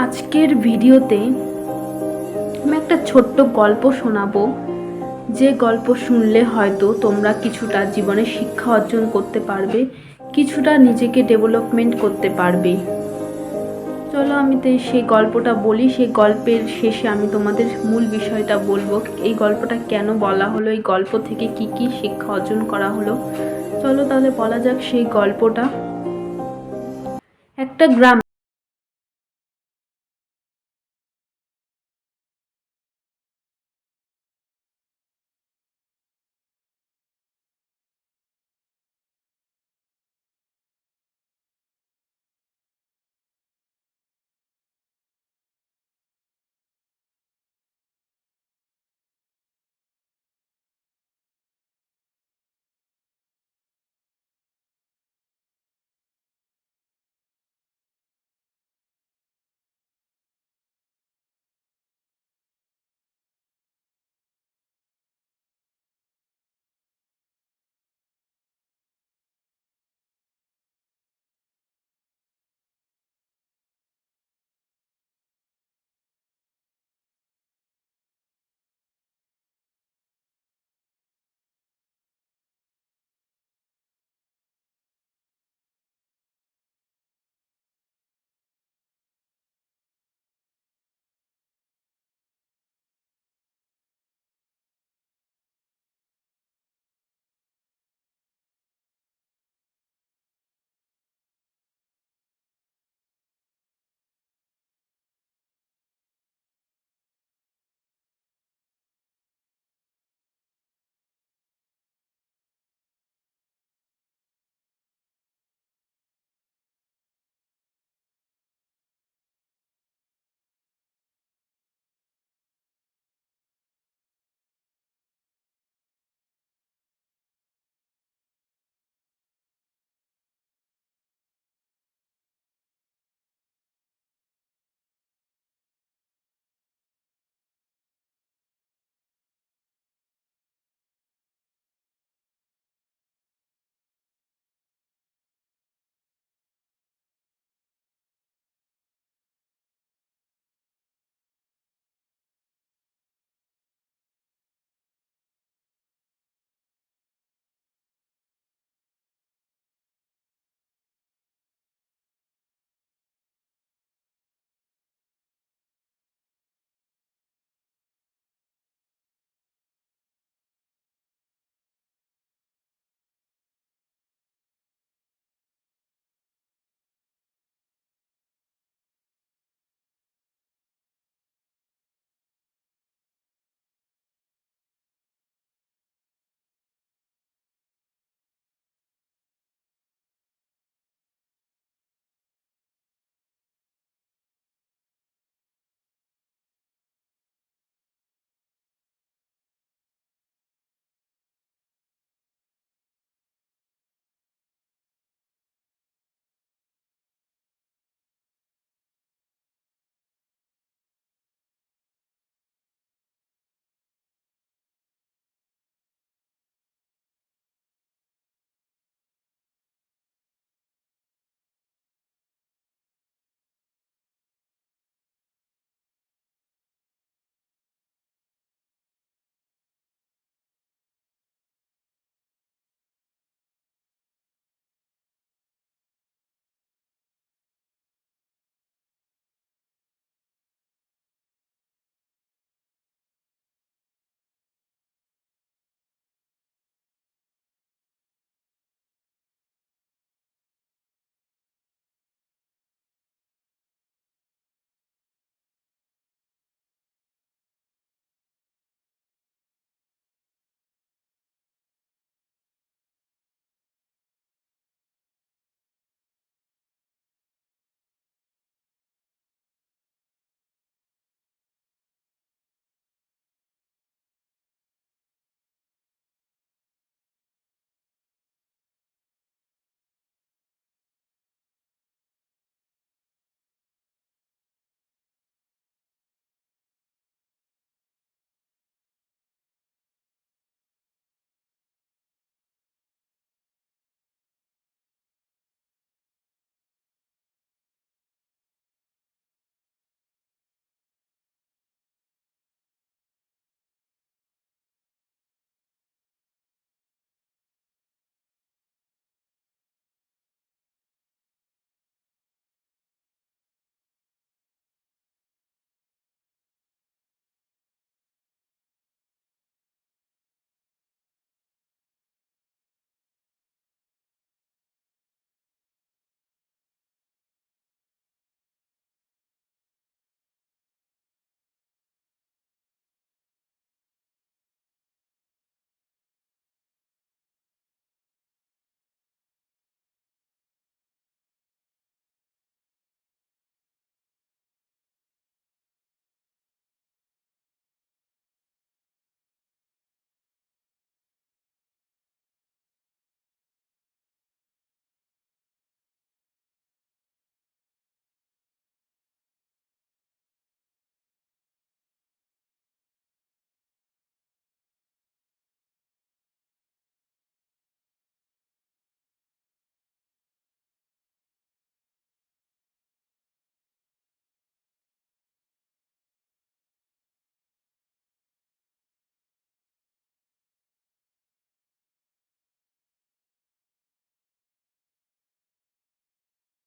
আজকের ভিডিওতে আমি একটা ছোট্ট গল্প শোনাবো, যে গল্প শুনলে হয়তো তোমরা কিছুটা জীবনে শিক্ষা অর্জন করতে পারবে, কিছুটা নিজেকে ডেভেলপমেন্ট করতে পারবে। চলো আমি তো সেই গল্পটা বলি। সেই গল্পের শেষে আমি তোমাদের মূল বিষয়টা বলবো, এই গল্পটা কেন বলা হলো, এই গল্প থেকে কি কি শিক্ষা অর্জন করা হলো। চলো তাহলে বলা যাক সেই গল্পটা। একটা গ্রাম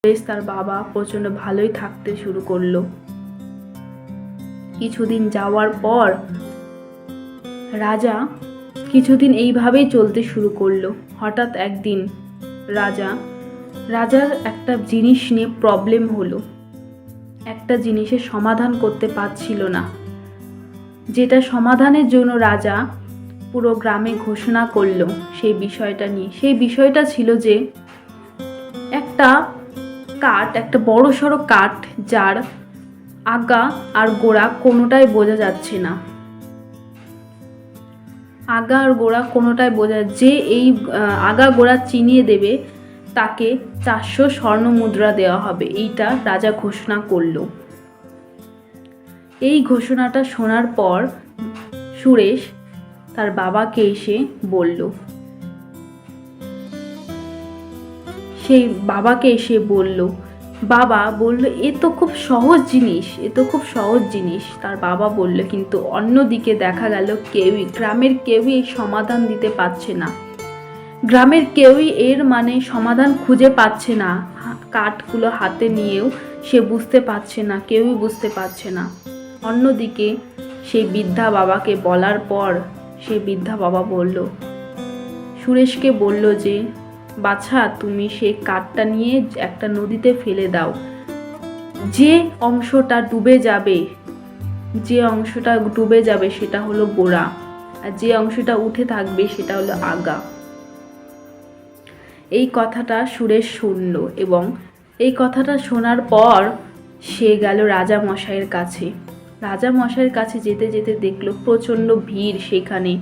বেশ তার বাবা প্রচণ্ড ভালোই থাকতে শুরু করলো। কিছুদিন যাওয়ার পর রাজা কিছুদিন এইভাবেই চলতে শুরু করলো। হঠাৎ একদিন রাজার একটা জিনিস নিয়ে প্রবলেম হলো। একটা জিনিসের সমাধান করতে পারছিল না, যেটা সমাধানের জন্য রাজা পুরো গ্রামে ঘোষণা করলো সেই বিষয়টা নিয়ে। সেই বিষয়টা ছিল যে একটা বড় সড়ো কাঠ, যার আগা আর গোড়া কোনোটাই বোঝা যাচ্ছে না। আগা আর গোড়া কোনোটাই যে এই আগা গোড়া চিনিয়ে দেবে তাকে 400 স্বর্ণ মুদ্রা দেওয়া হবে, এইটা রাজা ঘোষণা করলো। এই ঘোষণাটা শোনার পর সুরেশ তার বাবাকে এসে বলল। বাবা বলল এ তো খুব সহজ জিনিস। তার বাবা বলল, কিন্তু অন্যদিকে দেখা গেল গ্রামের কেউই এই সমাধান দিতে পারছে না। গ্রামের কেউই এর সমাধান খুঁজে পাচ্ছে না। কাঠগুলো হাতে নিয়েও সে বুঝতে পারছে না, কেউই বুঝতে পারছে না। অন্যদিকে সেই বৃদ্ধা বাবাকে বলার পর সেই বৃদ্ধা বাবা সুরেশকে বলল যে, বাছা, তুমি সেই কাঠটা নিয়ে একটা নদীতে ফেলে দাও। যে অংশটা ডুবে যাবে সেটা হলো গোড়া, আর যে অংশটা উঠে থাকবে সেটা হলো আগা। এই কথাটা সুরেশ শুনল এবং এই কথাটা শোনার পর সে গেল রাজা মশাইয়ের কাছে। রাজা মশাইয়ের কাছে যেতে যেতে দেখলো প্রচণ্ড ভিড় সেখানে।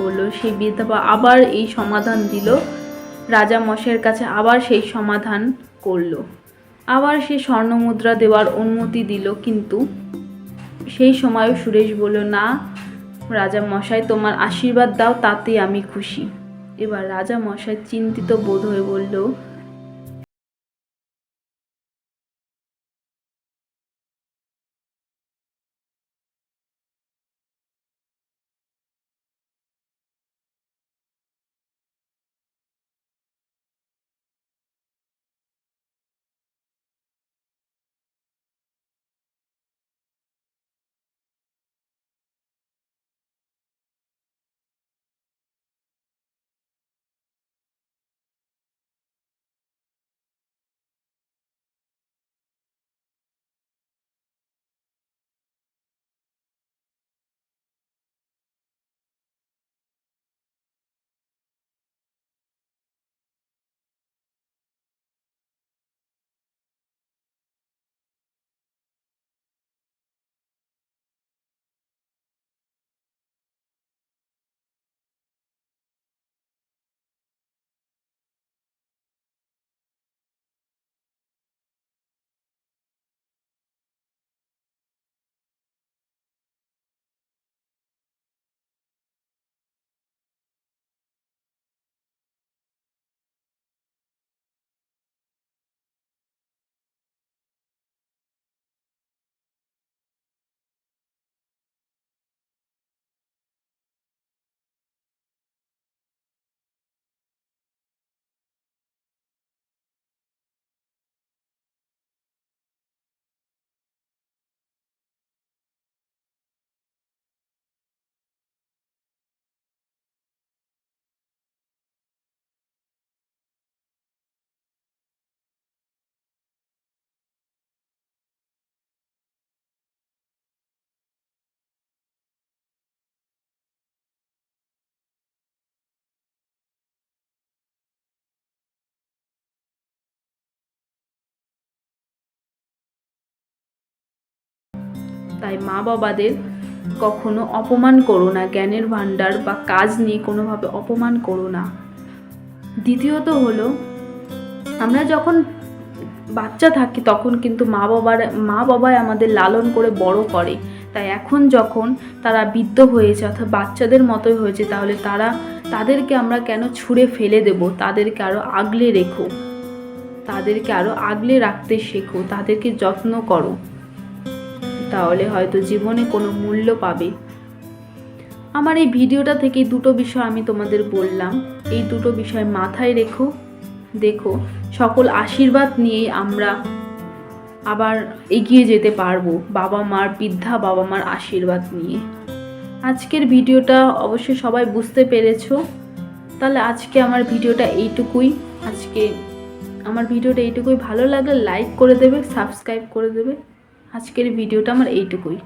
বলল, সেই বিধবা আবার এই সমাধান দিল। রাজা মশাইয়ের কাছে আবার সেই সমাধান করলো, আবার সে স্বর্ণমুদ্রা দেওয়ার অনুমতি দিল। কিন্তু সেই সময়ও সুরেশ বলল, না রাজা মশাই, তোমার আশীর্বাদ দাও, তাতেই আমি খুশি। এবার রাজা মশাই চিন্তিত বোধ হয়ে বলল, তাই মা বাবাদের কখনো অপমান করো না, জ্ঞানের ভাণ্ডার বা কাজ নিয়ে কোনোভাবে অপমান করো না। দ্বিতীয়ত হলো, আমরা যখন বাচ্চা থাকি তখন কিন্তু মা বাবাই আমাদের লালন করে বড় করে। তাই এখন যখন তারা বৃদ্ধ হয়েছে অর্থাৎ বাচ্চাদের মতোই হয়েছে, তাহলে তাদেরকে আমরা কেন ছুঁড়ে ফেলে দেব? তাদেরকে আরও আগলে রেখো, তাদেরকে আরও আগলে রাখতে শেখো, তাদেরকে যত্ন করো, তাহলে হয়তো জীবনে কোনো মূল্য পাবে। আমার এই ভিডিওটা থেকে দুটো বিষয় আমি তোমাদের বললাম, এই দুটো বিষয় মাথায় রেখো। দেখো, সকল আশীর্বাদ নিয়েই আমরা আবার এগিয়ে যেতে পারবো, বৃদ্ধা বাবা মার আশীর্বাদ নিয়ে। আজকের ভিডিওটা অবশ্যই সবাই বুঝতে পেরেছো। তাহলে আজকে আমার ভিডিওটা এইটুকুই। ভালো লাগলে লাইক করে দেবে, সাবস্ক্রাইব করে দেবে। আজকের ভিডিওটা আমার এইটুকুই।